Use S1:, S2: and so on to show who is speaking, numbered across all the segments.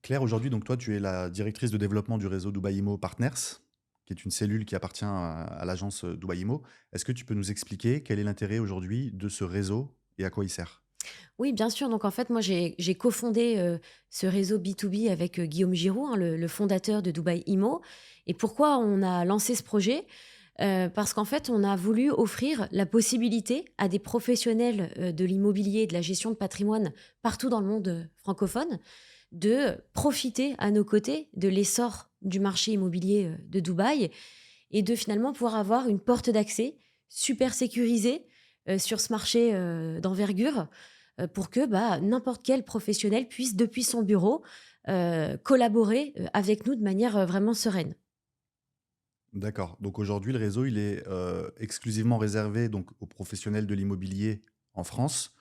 S1: Claire, aujourd'hui, donc toi, tu es la directrice de développement du réseau Dubai Imo Partners, qui est une cellule qui appartient à l'agence Dubai Imo. Est-ce que tu peux nous expliquer quel est l'intérêt aujourd'hui de ce réseau et à quoi il sert?
S2: Oui, bien sûr. Donc en fait, moi, j'ai cofondé, ce réseau B2B avec, Guillaume Giroud, hein, le fondateur de Dubai Immo. Et pourquoi on a lancé ce projet? Parce qu'en fait, on a voulu offrir la possibilité à des professionnels, de l'immobilier et de la gestion de patrimoine partout dans le monde, francophone, de profiter à nos côtés de l'essor du marché immobilier, de Dubaï et de finalement pouvoir avoir une porte d'accès super sécurisée, sur ce marché, d'envergure, pour que, bah, n'importe quel professionnel puisse depuis son bureau, collaborer, avec nous de manière, vraiment sereine.
S1: D'accord. Donc aujourd'hui, le réseau, il est exclusivement réservé donc, aux professionnels de l'immobilier en France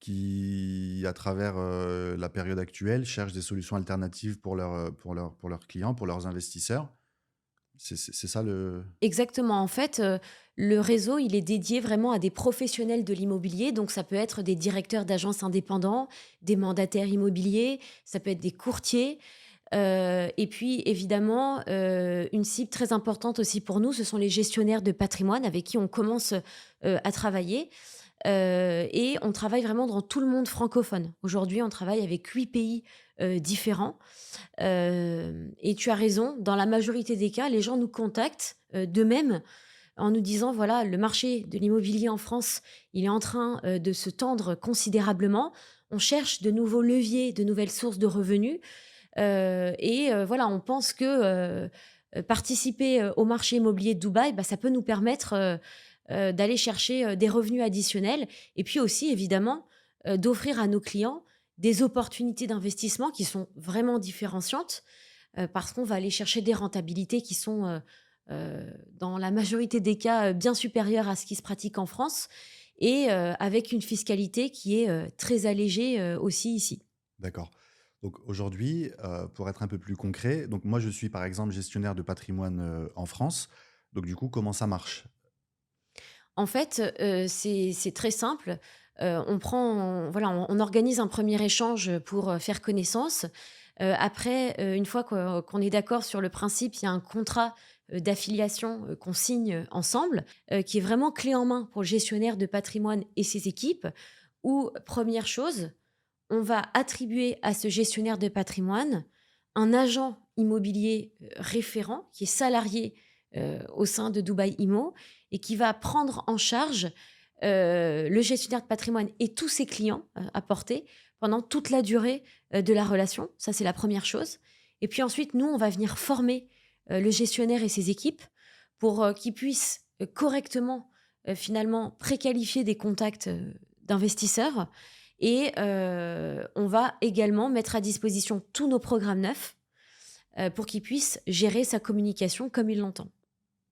S1: qui, à travers la période actuelle, cherchent des solutions alternatives pour leurs clients, pour leurs investisseurs. C'est ça le...
S2: Exactement. En fait, le réseau, il est dédié vraiment à des professionnels de l'immobilier. Donc, ça peut être des directeurs d'agences indépendants, des mandataires immobiliers, ça peut être des courtiers. Et puis, évidemment, une cible très importante aussi pour nous, ce sont les gestionnaires de patrimoine avec qui on commence à travailler. Et on travaille vraiment dans tout le monde francophone. Aujourd'hui, on travaille avec 8 pays différents. Et tu as raison, dans la majorité des cas, les gens nous contactent d'eux-mêmes en nous disant, voilà, le marché de l'immobilier en France, il est en train de se tendre considérablement. On cherche de nouveaux leviers, de nouvelles sources de revenus. Voilà, on pense que participer au marché immobilier de Dubaï, bah, ça peut nous permettre d'aller chercher des revenus additionnels. Et puis aussi, évidemment, d'offrir à nos clients des opportunités d'investissement qui sont vraiment différenciantes, parce qu'on va aller chercher des rentabilités qui sont, dans la majorité des cas, bien supérieures à ce qui se pratique en France et avec une fiscalité qui est, très allégée, aussi ici.
S1: D'accord. Donc aujourd'hui, pour être un peu plus concret, donc moi je suis par exemple gestionnaire de patrimoine, en France. Donc du coup, comment ça marche?
S2: En fait, c'est très simple. On organise un premier échange pour, faire connaissance. Après, une fois qu'on est d'accord sur le principe, il y a un contrat, d'affiliation, qu'on signe, ensemble, qui est vraiment clé en main pour le gestionnaire de patrimoine et ses équipes où, première chose, on va attribuer à ce gestionnaire de patrimoine un agent immobilier, référent qui est salarié, au sein de Dubaï Immo et qui va prendre en charge, le gestionnaire de patrimoine et tous ses clients, à portée pendant toute la durée, de la relation. Ça, c'est la première chose et puis ensuite, nous, on va venir former, le gestionnaire et ses équipes pour, qu'ils puissent, correctement, finalement préqualifier des contacts, d'investisseurs et on va également mettre à disposition tous nos programmes neufs, pour qu'ils puissent gérer sa communication comme il l'entend.